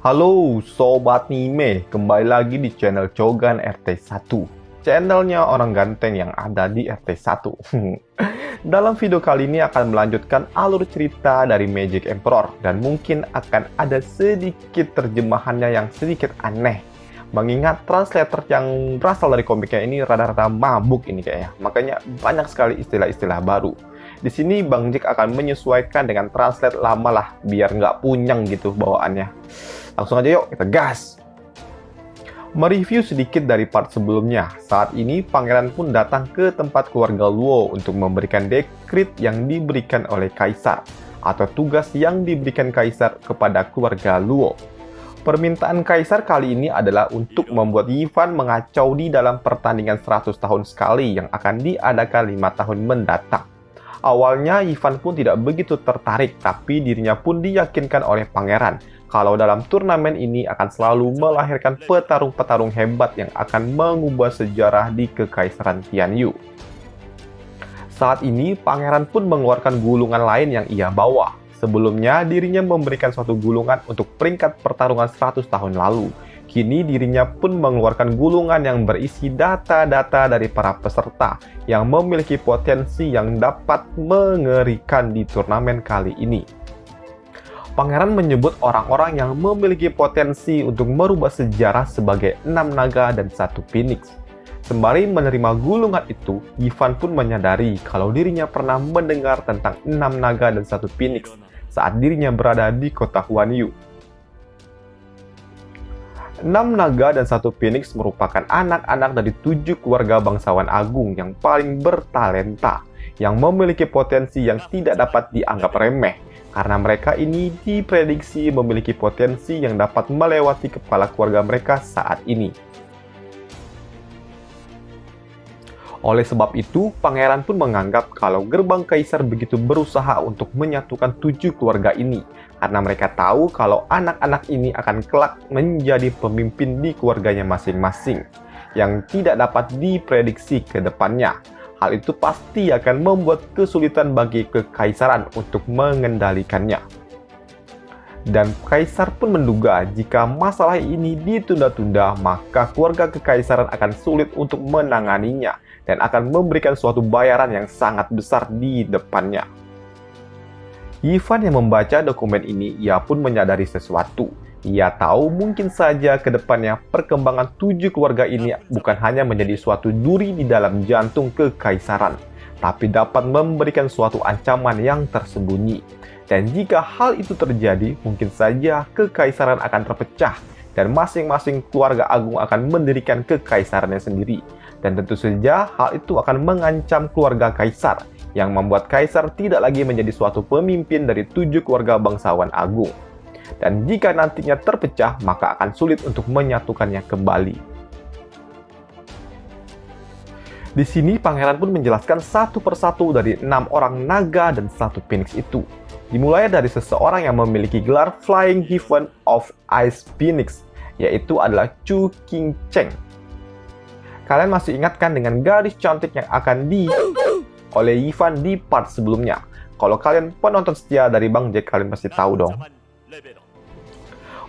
Halo Sobat Nime, kembali lagi di channel Cogan RT1. Channelnya orang ganteng yang ada di RT1. Dalam video kali ini akan melanjutkan alur cerita dari Magic Emperor dan mungkin akan ada sedikit terjemahannya yang sedikit aneh. Mengingat translator yang berasal dari komiknya ini rada-rada mabuk ini kayaknya. Makanya banyak sekali istilah-istilah baru. Di sini Bang Jack akan menyesuaikan dengan translate lama lah, biar nggak punyang gitu bawaannya. Langsung aja yuk, kita gas! Mereview sedikit dari part sebelumnya. Saat ini, pangeran pun datang ke tempat keluarga Luo untuk memberikan dekrit yang diberikan oleh kaisar, atau tugas yang diberikan kaisar kepada keluarga Luo. Permintaan kaisar kali ini adalah untuk membuat Yifan mengacau di dalam pertandingan 100 tahun sekali yang akan diadakan 5 tahun mendatang. Awalnya Yifan pun tidak begitu tertarik, tapi dirinya pun diyakinkan oleh pangeran kalau dalam turnamen ini akan selalu melahirkan petarung-petarung hebat yang akan mengubah sejarah di Kekaisaran Tianyu. Saat ini, pangeran pun mengeluarkan gulungan lain yang ia bawa. Sebelumnya, dirinya memberikan suatu gulungan untuk peringkat pertarungan 100 tahun lalu. Kini dirinya pun mengeluarkan gulungan yang berisi data-data dari para peserta yang memiliki potensi yang dapat mengerikan di turnamen kali ini. Pangeran menyebut orang-orang yang memiliki potensi untuk merubah sejarah sebagai 6 naga dan 1 phoenix. Sembari menerima gulungan itu, Yifan pun menyadari kalau dirinya pernah mendengar tentang 6 naga dan 1 phoenix saat dirinya berada di kota Huanyu. 6 naga dan 1 phoenix merupakan anak-anak dari 7 keluarga bangsawan agung yang paling bertalenta, yang memiliki potensi yang tidak dapat dianggap remeh, karena mereka ini diprediksi memiliki potensi yang dapat melewati kepala keluarga mereka saat ini. Oleh sebab itu, pangeran pun menganggap kalau gerbang kaisar begitu berusaha untuk menyatukan 7 keluarga ini, karena mereka tahu kalau anak-anak ini akan kelak menjadi pemimpin di keluarganya masing-masing, yang tidak dapat diprediksi ke depannya. Hal itu pasti akan membuat kesulitan bagi kekaisaran untuk mengendalikannya. Dan kaisar pun menduga jika masalah ini ditunda-tunda, maka keluarga kekaisaran akan sulit untuk menanganinya dan akan memberikan suatu bayaran yang sangat besar di depannya. Yifan yang membaca dokumen ini, ia pun menyadari sesuatu. Ia tahu mungkin saja ke depannya perkembangan 7 keluarga ini bukan hanya menjadi suatu duri di dalam jantung kekaisaran, tapi dapat memberikan suatu ancaman yang tersembunyi. Dan jika hal itu terjadi, mungkin saja kekaisaran akan terpecah dan masing-masing keluarga agung akan mendirikan kekaisarannya sendiri. Dan tentu saja hal itu akan mengancam keluarga kaisar, yang membuat kaisar tidak lagi menjadi suatu pemimpin dari 7 keluarga bangsawan agung. Dan jika nantinya terpecah, maka akan sulit untuk menyatukannya kembali. Di sini pangeran pun menjelaskan satu persatu dari 6 orang naga dan 1 phoenix itu. Dimulai dari seseorang yang memiliki gelar Flying Heaven of Ice Phoenix, yaitu adalah Chu King Cheng. Kalian masih ingatkan dengan gadis cantik yang akan oleh Yifan di part sebelumnya. Kalau kalian penonton setia dari Bang Jack, kalian pasti tahu dong.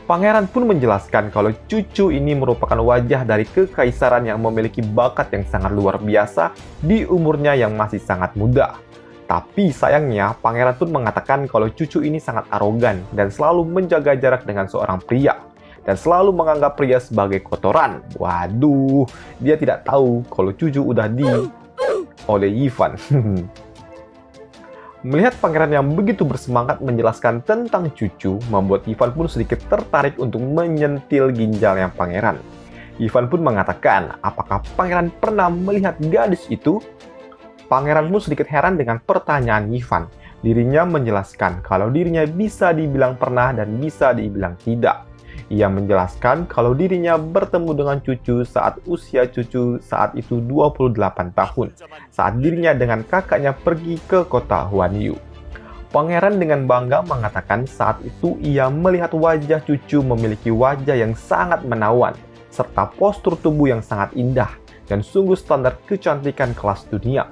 Pangeran pun menjelaskan kalau cucu ini merupakan wajah dari kekaisaran yang memiliki bakat yang sangat luar biasa di umurnya yang masih sangat muda. Tapi sayangnya, pangeran pun mengatakan kalau cucu ini sangat arogan dan selalu menjaga jarak dengan seorang pria. Dan selalu menganggap pria sebagai kotoran. Waduh, dia tidak tahu kalau cucu udah oleh Yifan. Melihat pangeran yang begitu bersemangat menjelaskan tentang cucu, membuat Yifan pun sedikit tertarik untuk menyentil ginjalnya pangeran. Yifan pun mengatakan, apakah pangeran pernah melihat gadis itu? Pangeran pun sedikit heran dengan pertanyaan Yifan. Dirinya menjelaskan kalau dirinya bisa dibilang pernah dan bisa dibilang tidak. Ia menjelaskan kalau dirinya bertemu dengan cucu saat usia cucu saat itu 28 tahun, saat dirinya dengan kakaknya pergi ke kota Huanyu. Pangeran dengan bangga mengatakan saat itu ia melihat wajah cucu memiliki wajah yang sangat menawan, serta postur tubuh yang sangat indah, dan sungguh standar kecantikan kelas dunia.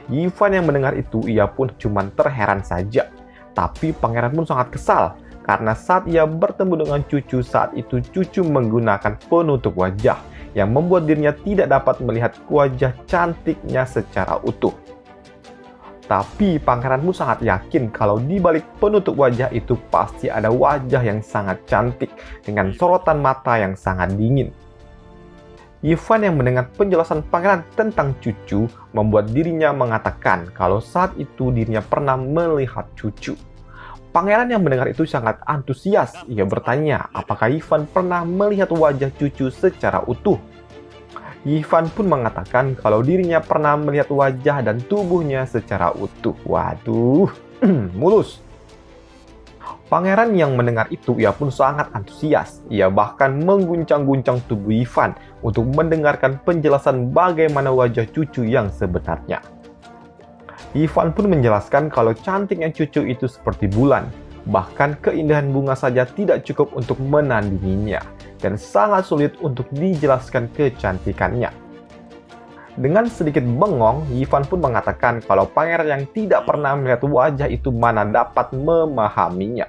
Yifan yang mendengar itu ia pun cuma terheran saja. Tapi pangeran pun sangat kesal karena saat ia bertemu dengan cucu saat itu cucu menggunakan penutup wajah yang membuat dirinya tidak dapat melihat wajah cantiknya secara utuh. Tapi pangeran pun sangat yakin kalau di balik penutup wajah itu pasti ada wajah yang sangat cantik dengan sorotan mata yang sangat dingin. Ivan yang mendengar penjelasan pangeran tentang cucu membuat dirinya mengatakan kalau saat itu dirinya pernah melihat cucu. Pangeran yang mendengar itu sangat antusias. Ia bertanya apakah Ivan pernah melihat wajah cucu secara utuh. Ivan pun mengatakan kalau dirinya pernah melihat wajah dan tubuhnya secara utuh. Waduh, mulus. Pangeran yang mendengar itu ia pun sangat antusias. Ia bahkan mengguncang-guncang tubuh Ivan untuk mendengarkan penjelasan bagaimana wajah cucu yang sebenarnya. Ivan pun menjelaskan kalau cantiknya cucu itu seperti bulan. Bahkan keindahan bunga saja tidak cukup untuk menandinginya. Dan sangat sulit untuk dijelaskan kecantikannya. Dengan sedikit bengong, Ivan pun mengatakan kalau pangeran yang tidak pernah melihat wajah itu mana dapat memahaminya.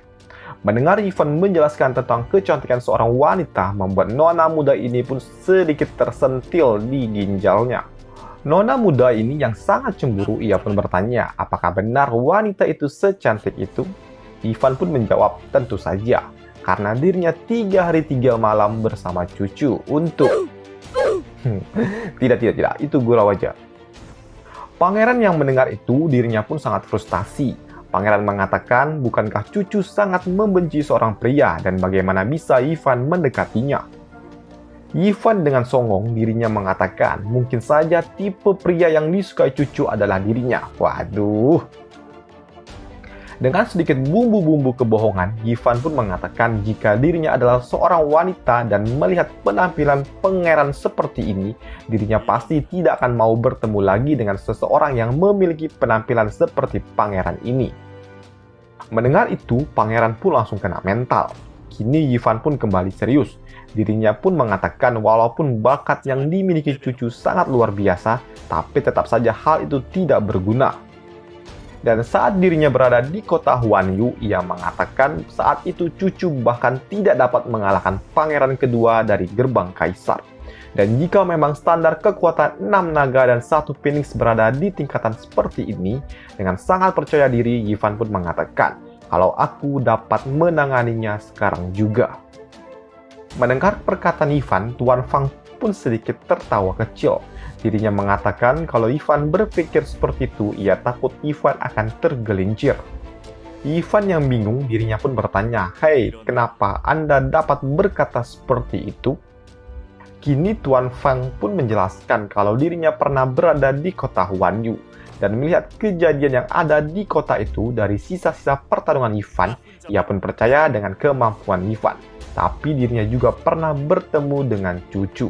Mendengar Ivan menjelaskan tentang kecantikan seorang wanita membuat nona muda ini pun sedikit tersentil di ginjalnya. Nona muda ini yang sangat cemburu, ia pun bertanya apakah benar wanita itu secantik itu. Ivan pun menjawab tentu saja. Karena dirinya 3 hari 3 malam bersama cucu untuk... Tidak, itu gurau aja. Pangeran yang mendengar itu dirinya pun sangat frustasi. Pangeran mengatakan bukankah cucu sangat membenci seorang pria dan bagaimana bisa Ivan mendekatinya. Ivan dengan songong dirinya mengatakan mungkin saja tipe pria yang disukai cucu adalah dirinya. Waduh. Dengan sedikit bumbu-bumbu kebohongan, Ivan pun mengatakan jika dirinya adalah seorang wanita dan melihat penampilan pangeran seperti ini, dirinya pasti tidak akan mau bertemu lagi dengan seseorang yang memiliki penampilan seperti pangeran ini. Mendengar itu, pangeran pun langsung kena mental. Kini Ivan pun kembali serius. Dirinya pun mengatakan walaupun bakat yang dimiliki cucu sangat luar biasa, tapi tetap saja hal itu tidak berguna. Dan saat dirinya berada di kota Huanyu, ia mengatakan saat itu cucu bahkan tidak dapat mengalahkan pangeran kedua dari gerbang kaisar. Dan jika memang standar kekuatan 6 naga dan 1 phoenix berada di tingkatan seperti ini, dengan sangat percaya diri, Ivan pun mengatakan kalau aku dapat menanganinya sekarang juga. Mendengar perkataan Ivan, Tuan Fang pun sedikit tertawa kecil. Dirinya mengatakan kalau Ivan berpikir seperti itu, ia takut Ivan akan tergelincir. Ivan yang bingung, dirinya pun bertanya, "Hei, kenapa Anda dapat berkata seperti itu?" Kini Tuan Fang pun menjelaskan kalau dirinya pernah berada di kota Huanyu dan melihat kejadian yang ada di kota itu dari sisa-sisa pertarungan Ivan, ia pun percaya dengan kemampuan Ivan. Tapi dirinya juga pernah bertemu dengan cucu.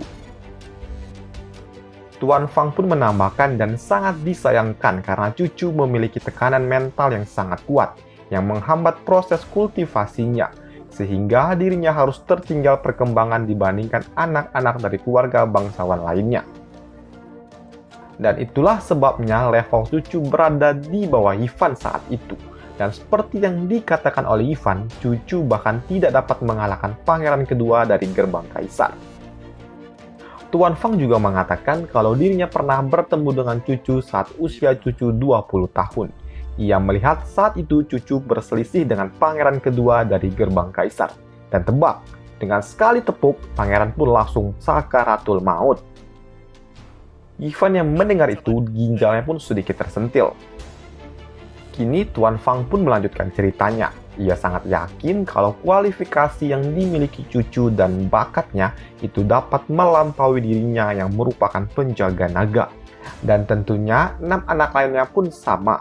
Tuan Fang pun menambahkan dan sangat disayangkan karena cucu memiliki tekanan mental yang sangat kuat yang menghambat proses kultivasinya, sehingga dirinya harus tertinggal perkembangan dibandingkan anak-anak dari keluarga bangsawan lainnya. Dan itulah sebabnya level cucu berada di bawah Ivan saat itu. Dan seperti yang dikatakan oleh Ivan, cucu bahkan tidak dapat mengalahkan pangeran kedua dari gerbang kaisar. Tuan Fang juga mengatakan kalau dirinya pernah bertemu dengan cucu saat usia cucu 20 tahun. Ia melihat saat itu cucu berselisih dengan pangeran kedua dari gerbang kaisar. Dan tebak, dengan sekali tepuk, pangeran pun langsung sakaratul maut. Ivan yang mendengar itu, ginjalnya pun sedikit tersentil. Kini Tuan Fang pun melanjutkan ceritanya. Ia sangat yakin kalau kualifikasi yang dimiliki cucu dan bakatnya itu dapat melampaui dirinya yang merupakan penjaga naga. Dan tentunya 6 anak lainnya pun sama.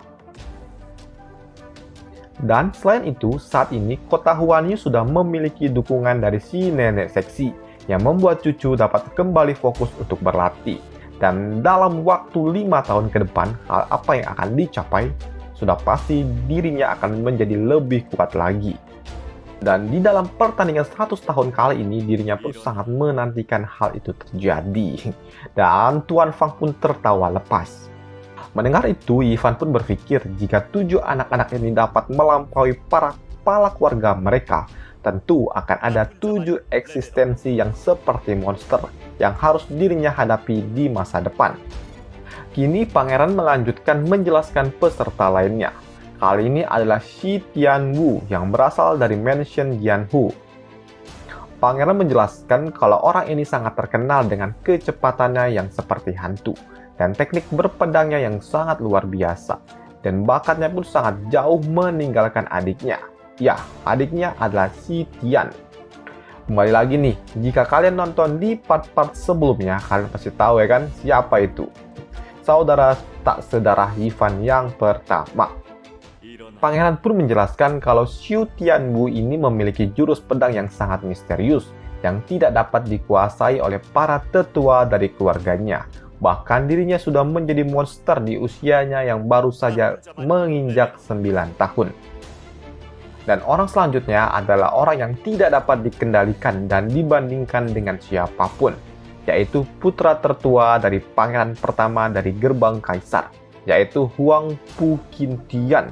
Dan selain itu, saat ini kota Huanyu sudah memiliki dukungan dari si nenek seksi yang membuat cucu dapat kembali fokus untuk berlatih. Dan dalam waktu 5 tahun ke depan, hal apa yang akan dicapai, sudah pasti dirinya akan menjadi lebih kuat lagi. Dan di dalam pertandingan 100 tahun kali ini, dirinya pun sangat menantikan hal itu terjadi. Dan Tuan Fang pun tertawa lepas. Mendengar itu, Ivan pun berpikir jika 7 anak-anak ini dapat melampaui para kepala keluarga mereka, tentu akan ada 7 eksistensi yang seperti monster yang harus dirinya hadapi di masa depan. Kini pangeran melanjutkan menjelaskan peserta lainnya. Kali ini adalah Shi Tianwu yang berasal dari Mansion Jianhu. Pangeran menjelaskan kalau orang ini sangat terkenal dengan kecepatannya yang seperti hantu dan teknik berpedangnya yang sangat luar biasa. Dan bakatnya pun sangat jauh meninggalkan adiknya. Ya, adiknya adalah Shi Tian. Kembali lagi nih, jika kalian nonton di part-part sebelumnya, kalian pasti tahu ya kan siapa itu. Saudara tak sedarah Yifan yang pertama. Pangeran pun menjelaskan kalau Xiu Tianwu ini memiliki jurus pedang yang sangat misterius yang tidak dapat dikuasai oleh para tetua dari keluarganya. Bahkan dirinya sudah menjadi monster di usianya yang baru saja menginjak 9 tahun. Dan orang selanjutnya adalah orang yang tidak dapat dikendalikan dan dibandingkan dengan siapapun, yaitu putra tertua dari pangeran pertama dari gerbang kaisar, yaitu Huang Puqintian.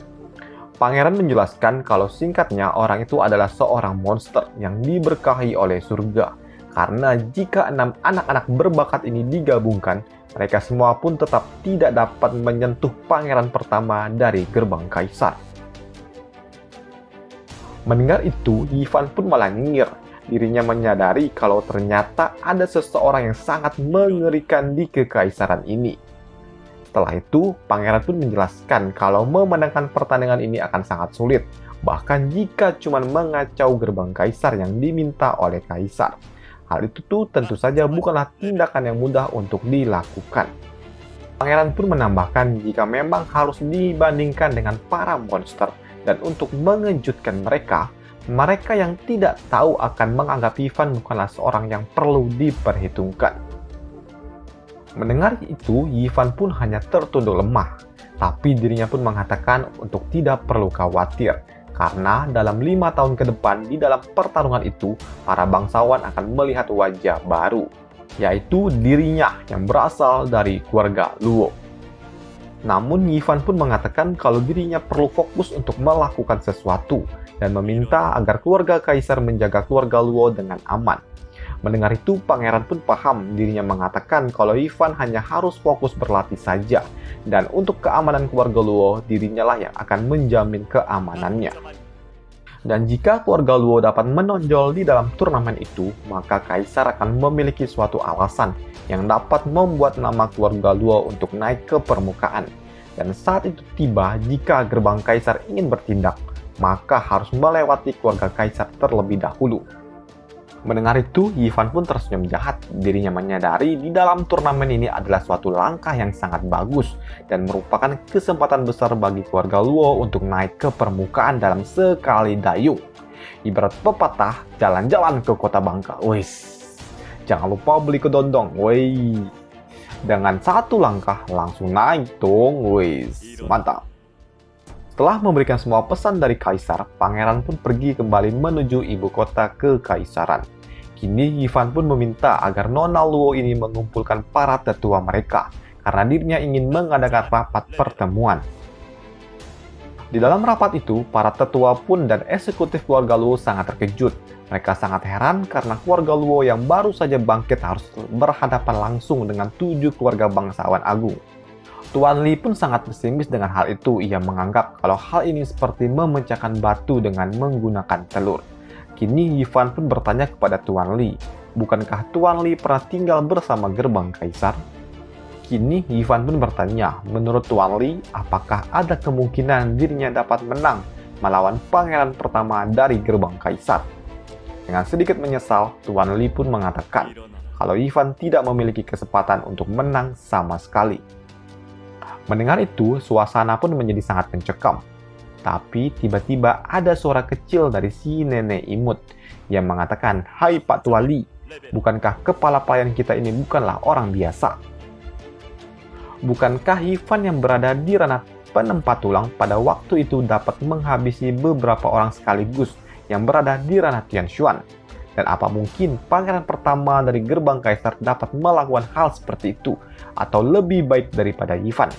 Pangeran menjelaskan kalau singkatnya orang itu adalah seorang monster yang diberkahi oleh surga. Karena jika 6 anak-anak berbakat ini digabungkan, mereka semua pun tetap tidak dapat menyentuh pangeran pertama dari gerbang kaisar. Mendengar itu, Yifan pun malah nyengir. Dirinya menyadari kalau ternyata ada seseorang yang sangat mengerikan di kekaisaran ini. Setelah itu, pangeran pun menjelaskan kalau memenangkan pertandingan ini akan sangat sulit, bahkan jika cuma mengacau gerbang kaisar yang diminta oleh kaisar. Hal itu tuh tentu saja bukanlah tindakan yang mudah untuk dilakukan. Pangeran pun menambahkan jika memang harus dibandingkan dengan para monster, dan untuk mengejutkan mereka yang tidak tahu akan menganggap Yifan bukanlah seorang yang perlu diperhitungkan. Mendengar itu, Yifan pun hanya tertunduk lemah, tapi dirinya pun mengatakan untuk tidak perlu khawatir, karena dalam 5 tahun ke depan di dalam pertarungan itu, para bangsawan akan melihat wajah baru, yaitu dirinya yang berasal dari keluarga Luo. Namun Yifan pun mengatakan kalau dirinya perlu fokus untuk melakukan sesuatu, dan meminta agar keluarga kaisar menjaga keluarga Luo dengan aman. Mendengar itu, pangeran pun paham dirinya mengatakan kalau Yifan hanya harus fokus berlatih saja, dan untuk keamanan keluarga Luo, dirinya lah yang akan menjamin keamanannya. Dan jika keluarga Luo dapat menonjol di dalam turnamen itu, maka kaisar akan memiliki suatu alasan yang dapat membuat nama keluarga Luo untuk naik ke permukaan. Dan saat itu tiba, jika gerbang kaisar ingin bertindak, maka harus melewati keluarga kaisar terlebih dahulu. Mendengar itu, Yifan pun tersenyum jahat. Dirinya menyadari di dalam turnamen ini adalah suatu langkah yang sangat bagus dan merupakan kesempatan besar bagi keluarga Luo untuk naik ke permukaan dalam sekali dayung. Ibarat pepatah, jalan-jalan ke kota Bangka. Wis, jangan lupa beli kedondong. Woi, dengan satu langkah langsung naik dong. Wis, mantap. Setelah memberikan semua pesan dari kaisar, pangeran pun pergi kembali menuju ibu kota kekaisaran. Kini Yifan pun meminta agar Nona Luo ini mengumpulkan para tetua mereka, karena dirinya ingin mengadakan rapat pertemuan. Di dalam rapat itu, para tetua pun dan eksekutif keluarga Luo sangat terkejut. Mereka sangat heran karena keluarga Luo yang baru saja bangkit harus berhadapan langsung dengan 7 keluarga bangsawan agung. Tuan Li pun sangat pesimis dengan hal itu. Ia menganggap kalau hal ini seperti memecahkan batu dengan menggunakan telur. Kini Yifan pun bertanya kepada Tuan Li, bukankah Tuan Li pernah tinggal bersama gerbang kaisar? Kini Yifan pun bertanya, menurut Tuan Li, apakah ada kemungkinan dirinya dapat menang melawan pangeran pertama dari gerbang kaisar? Dengan sedikit menyesal, Tuan Li pun mengatakan kalau Yifan tidak memiliki kesempatan untuk menang sama sekali. Mendengar itu, suasana pun menjadi sangat mencekam. Tapi tiba-tiba ada suara kecil dari si nenek imut yang mengatakan, "Hai Pak Tuan Li, bukankah kepala pelayan kita ini bukanlah orang biasa? Bukankah Yifan yang berada di ranah penempat tulang pada waktu itu dapat menghabisi beberapa orang sekaligus yang berada di ranah Tianshuan? Dan apa mungkin pangeran pertama dari gerbang kaisar dapat melakukan hal seperti itu atau lebih baik daripada Yifan?"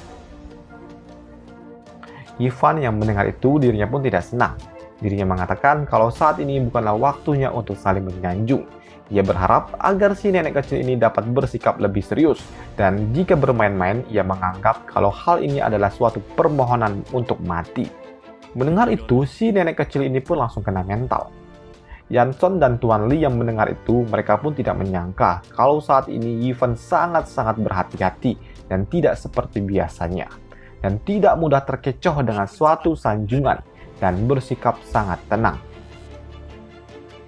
Yifan yang mendengar itu dirinya pun tidak senang. Dirinya mengatakan kalau saat ini bukanlah waktunya untuk saling menyanjung. Ia berharap agar si nenek kecil ini dapat bersikap lebih serius, dan jika bermain-main, ia menganggap kalau hal ini adalah suatu permohonan untuk mati. Mendengar itu, si nenek kecil ini pun langsung kena mental. Yanson dan Tuan Li yang mendengar itu, mereka pun tidak menyangka kalau saat ini Yifan sangat-sangat berhati-hati dan tidak seperti biasanya, dan tidak mudah terkecoh dengan suatu sanjungan, dan bersikap sangat tenang.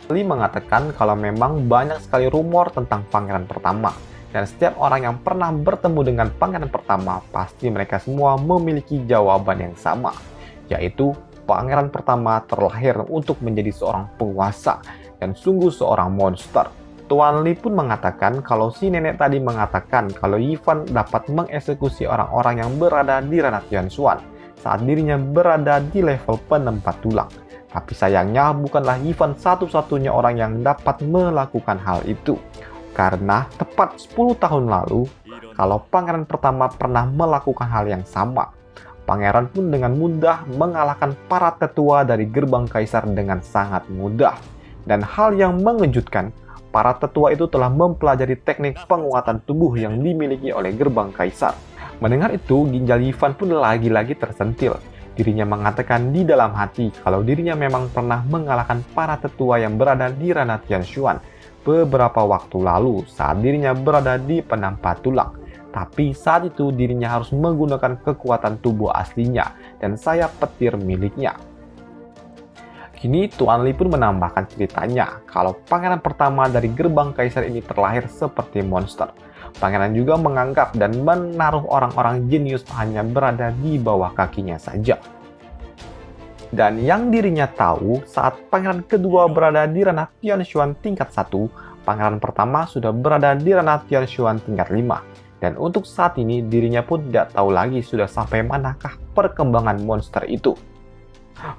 Li mengatakan kalau memang banyak sekali rumor tentang pangeran pertama, dan setiap orang yang pernah bertemu dengan pangeran pertama pasti mereka semua memiliki jawaban yang sama, yaitu pangeran pertama terlahir untuk menjadi seorang penguasa dan sungguh seorang monster. Tuan Li pun mengatakan kalau si nenek tadi mengatakan kalau Yifan dapat mengeksekusi orang-orang yang berada di ranah Tianshuan saat dirinya berada di level penempat tulang. Tapi sayangnya bukanlah Yifan satu-satunya orang yang dapat melakukan hal itu. Karena tepat 10 tahun lalu, kalau pangeran pertama pernah melakukan hal yang sama, pangeran pun dengan mudah mengalahkan para tetua dari gerbang kaisar dengan sangat mudah. Dan hal yang mengejutkan, para tetua itu telah mempelajari teknik penguatan tubuh yang dimiliki oleh gerbang kaisar. Mendengar itu, ginjal Yifan pun lagi-lagi tersentil. Dirinya mengatakan di dalam hati kalau dirinya memang pernah mengalahkan para tetua yang berada di ranah Tianshuan beberapa waktu lalu saat dirinya berada di penampat tulang. Tapi saat itu dirinya harus menggunakan kekuatan tubuh aslinya dan sayap petir miliknya. Kini Tuan Li pun menambahkan ceritanya kalau pangeran pertama dari gerbang kaisar ini terlahir seperti monster. Pangeran juga menganggap dan menaruh orang-orang jenius hanya berada di bawah kakinya saja. Dan yang dirinya tahu saat pangeran kedua berada di ranah Tianshuan tingkat 1, pangeran pertama sudah berada di ranah Tianshuan tingkat 5. Dan untuk saat ini dirinya pun tidak tahu lagi sudah sampai manakah perkembangan monster itu.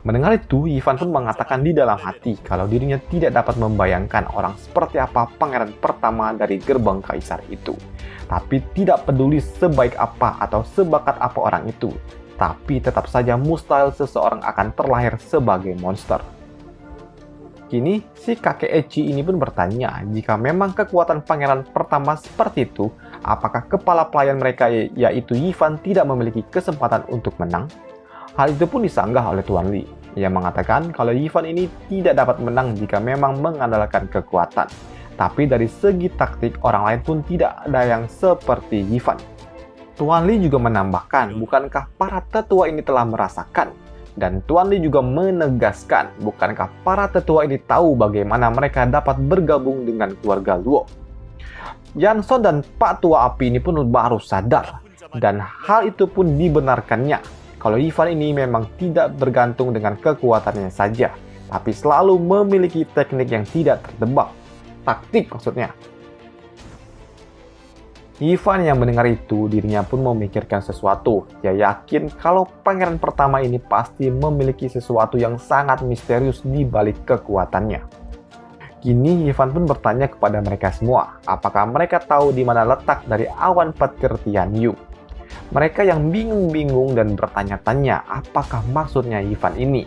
Mendengar itu, Yifan pun mengatakan di dalam hati kalau dirinya tidak dapat membayangkan orang seperti apa pangeran pertama dari gerbang kaisar itu. Tapi tidak peduli sebaik apa atau sebakat apa orang itu, tapi tetap saja mustahil seseorang akan terlahir sebagai monster. Kini, si kakek Echi ini pun bertanya, jika memang kekuatan pangeran pertama seperti itu, apakah kepala pelayan mereka yaitu Yifan tidak memiliki kesempatan untuk menang? Hal itu pun disanggah oleh Tuan Li. Ia mengatakan kalau Yifan ini tidak dapat menang jika memang mengandalkan kekuatan. Tapi dari segi taktik, orang lain pun tidak ada yang seperti Yifan. Tuan Li juga menambahkan, bukankah para tetua ini telah merasakan? Dan Tuan Li juga menegaskan, bukankah para tetua ini tahu bagaimana mereka dapat bergabung dengan keluarga Luo? Yanson dan Pak Tua Api ini pun baru sadar. Dan hal itu pun dibenarkannya. Kalau Yifan ini memang tidak bergantung dengan kekuatannya saja, tapi selalu memiliki teknik yang tidak tertebak. Taktik maksudnya. Yifan yang mendengar itu, dirinya pun memikirkan sesuatu. Ia yakin kalau pangeran pertama ini pasti memiliki sesuatu yang sangat misterius di balik kekuatannya. Kini Yifan pun bertanya kepada mereka semua, apakah mereka tahu di mana letak dari awan petir Tianyu. Mereka yang bingung-bingung dan bertanya-tanya apakah maksudnya Yifan ini.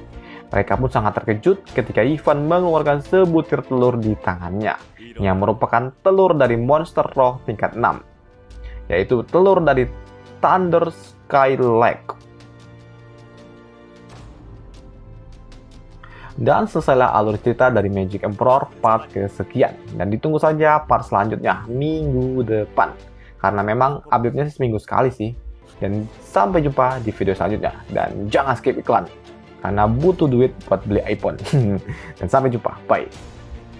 Mereka pun sangat terkejut ketika Yifan mengeluarkan sebutir telur di tangannya, yang merupakan telur dari monster roh tingkat 6, yaitu telur dari Thunder Sky Lake. Dan selesailah alur cerita dari Magic Emperor part kesekian, dan ditunggu saja part selanjutnya minggu depan, karena memang update-nya seminggu sekali sih. Dan sampai jumpa di video selanjutnya. Dan jangan skip iklan, karena butuh duit buat beli iPhone. Dan sampai jumpa, bye.